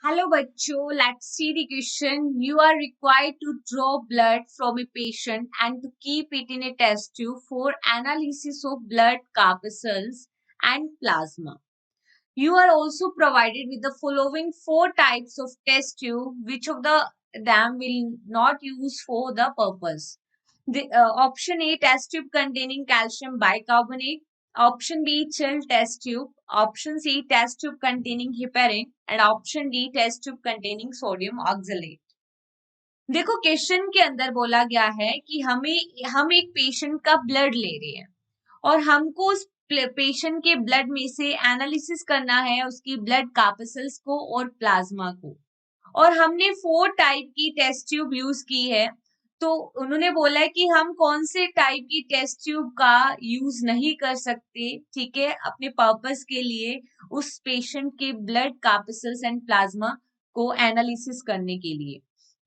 Hello बच्चों, let's see the question. You are required to draw blood from a patient and to keep it in a test tube for analysis of blood corpuscles and plasma. You are also provided with the following four types of test tube, which of them will not use for the purpose. Option A, test tube containing calcium bicarbonate. Option B, chill test tube. Option C, test tube containing heparin. And option D, test tube containing sodium oxalate. देखो question के अंदर बोला गया है कि हम एक patient का ब्लड ले रहे हैं और हमको उस पेशेंट के ब्लड में से एनालिसिस करना है उसकी ब्लड कार्पसल्स को और प्लाज्मा को, और हमने 4 टाइप की टेस्ट ट्यूब यूज की है। तो उन्होंने बोला है कि हम कौन से टाइप की टेस्ट ट्यूब का यूज नहीं कर सकते, ठीक है, अपने पर्पस के लिए उस पेशेंट के ब्लड कार्पसल्स एंड प्लाज्मा को एनालिसिस करने के लिए।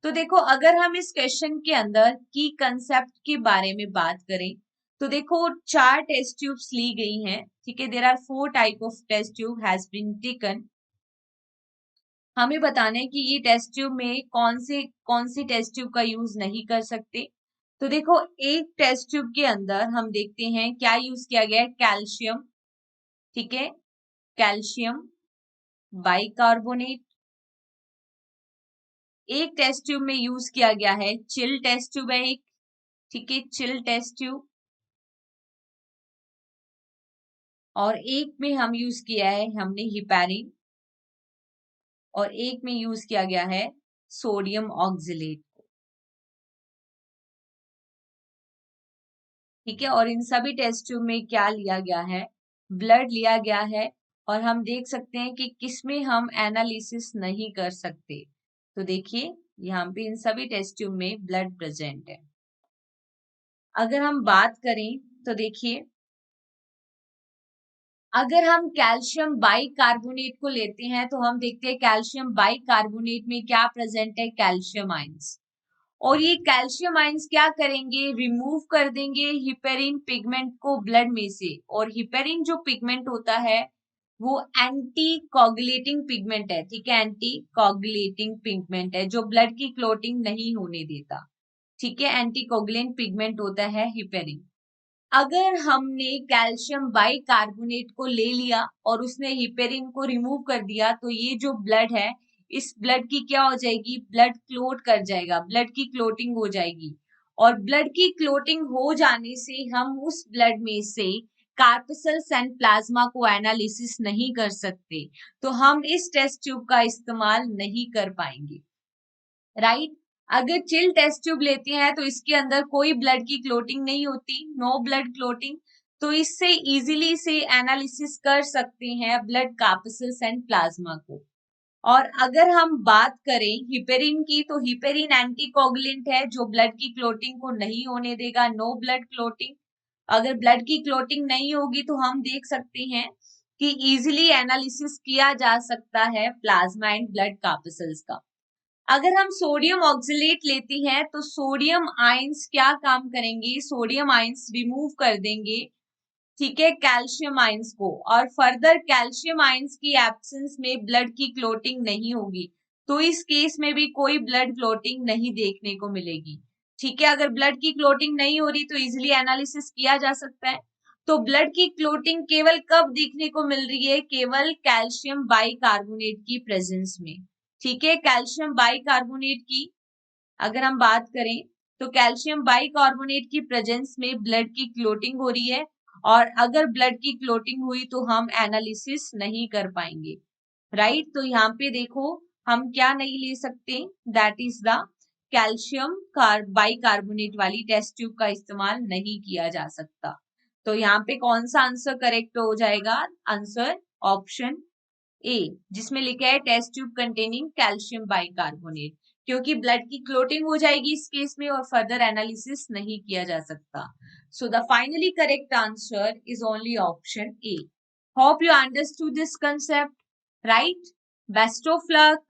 तो देखो, अगर हम इस क्वेश्चन के अंदर की कंसेप्ट के बारे में बात करें तो देखो 4 टेस्ट ट्यूब्स ली गई हैं, ठीक है। There are 4 type of test tube has been taken. हमें बताना है कि ये टेस्ट ट्यूब में कौन सी टेस्ट ट्यूब का यूज नहीं कर सकते। तो देखो, एक टेस्ट ट्यूब के अंदर हम देखते हैं क्या यूज किया गया है, कैल्शियम, ठीक है, कैल्शियम बाइकार्बोनेट। एक टेस्ट ट्यूब में यूज किया गया है चिल टेस्ट ट्यूब है एक, ठीक है, चिल टेस्ट ट्यूब। और एक में हम यूज किया है हमने हिपैरिन, और एक में यूज किया गया है सोडियम ऑक्सलेट, ठीक है। और इन सभी टेस्ट ट्यूब में क्या लिया गया है, ब्लड लिया गया है। और हम देख सकते हैं कि किसमें हम एनालिसिस नहीं कर सकते। तो देखिए यहाँ पे इन सभी टेस्ट ट्यूब में ब्लड प्रेजेंट है। अगर हम बात करें तो देखिए, अगर हम कैल्शियम बाइकार्बोनेट को लेते हैं तो हम देखते हैं कैल्शियम बाइकार्बोनेट में क्या प्रेजेंट है, कैल्शियम आयंस। और ये कैल्शियम आयंस क्या करेंगे, रिमूव कर देंगे हिपेरिन पिगमेंट को ब्लड में से। और हिपेरिन जो पिगमेंट होता है वो एंटी कोगुलेटिंग पिगमेंट है, ठीक है, एंटी कोगुलेटिंग पिगमेंट है जो ब्लड की क्लोटिंग नहीं होने देता, ठीक है, एंटी कोगुलेंट पिगमेंट होता है हिपेरिन। अगर हमने कैल्शियम बाइकार्बोनेट को ले लिया और उसने हिपेरिन को रिमूव कर दिया तो ये जो ब्लड है, इस ब्लड की क्या हो जाएगी, ब्लड क्लोट कर जाएगा, ब्लड की क्लोटिंग हो जाएगी। और ब्लड की क्लोटिंग हो जाने से हम उस ब्लड में से कार्पसल्स एंड प्लाज्मा को एनालिसिस नहीं कर सकते, तो हम इस टेस्ट ट्यूब का इस्तेमाल नहीं कर पाएंगे, राइट। अगर चिल टेस्ट ट्यूब लेते हैं तो इसके अंदर कोई ब्लड की क्लोटिंग नहीं होती, नो ब्लड क्लोटिंग, तो इससे इजीली से एनालिसिस कर सकते हैं ब्लड कार्पसल्स एंड प्लाज्मा को। और अगर हम बात करें हिपेरिन की, तो हिपेरिन एंटीकोगुलेंट है जो ब्लड की क्लोटिंग को नहीं होने देगा, नो ब्लड क्लोटिंग। अगर ब्लड की क्लोटिंग नहीं होगी तो हम देख सकते हैं कि इजीली एनालिसिस किया जा सकता है प्लाज्मा एंड ब्लड कार्पसल्स का। अगर हम सोडियम ऑक्सलेट लेते हैं तो सोडियम आयंस क्या काम करेंगे, सोडियम आयंस रिमूव कर देंगे, ठीक है, कैल्शियम आयंस को। और फर्दर कैल्शियम आयंस की एब्सेंस में ब्लड की क्लोटिंग नहीं होगी, तो इस केस में भी कोई ब्लड क्लोटिंग नहीं देखने को मिलेगी, ठीक है। अगर ब्लड की क्लोटिंग नहीं हो रही तो इजिली एनालिसिस किया जा सकता है। तो ब्लड की क्लोटिंग केवल कब देखने को मिल रही है, केवल कैल्शियम बाइकार्बोनेट की प्रेजेंस में, ठीक है, कैल्शियम बाइकार्बोनेट की अगर हम बात करें तो कैल्शियम बाइकार्बोनेट की प्रेजेंस में ब्लड की क्लोटिंग हो रही है। और अगर ब्लड की क्लोटिंग हुई तो हम एनालिसिस नहीं कर पाएंगे, राइट। तो यहाँ पे देखो हम क्या नहीं ले सकते, that is the calcium bicarbonate वाली टेस्ट ट्यूब का इस्तेमाल नहीं किया जा सकता। तो यहाँ पे कौन सा आंसर करेक्ट हो जाएगा, आंसर ऑप्शन ए, जिसमें लिखा है test tube containing calcium bicarbonate, क्योंकि ब्लड की क्लोटिंग हो जाएगी इस केस में और फर्दर एनालिसिस नहीं किया जा सकता। So the finally correct answer is only option A. Hope you understood this concept, right. Best of luck.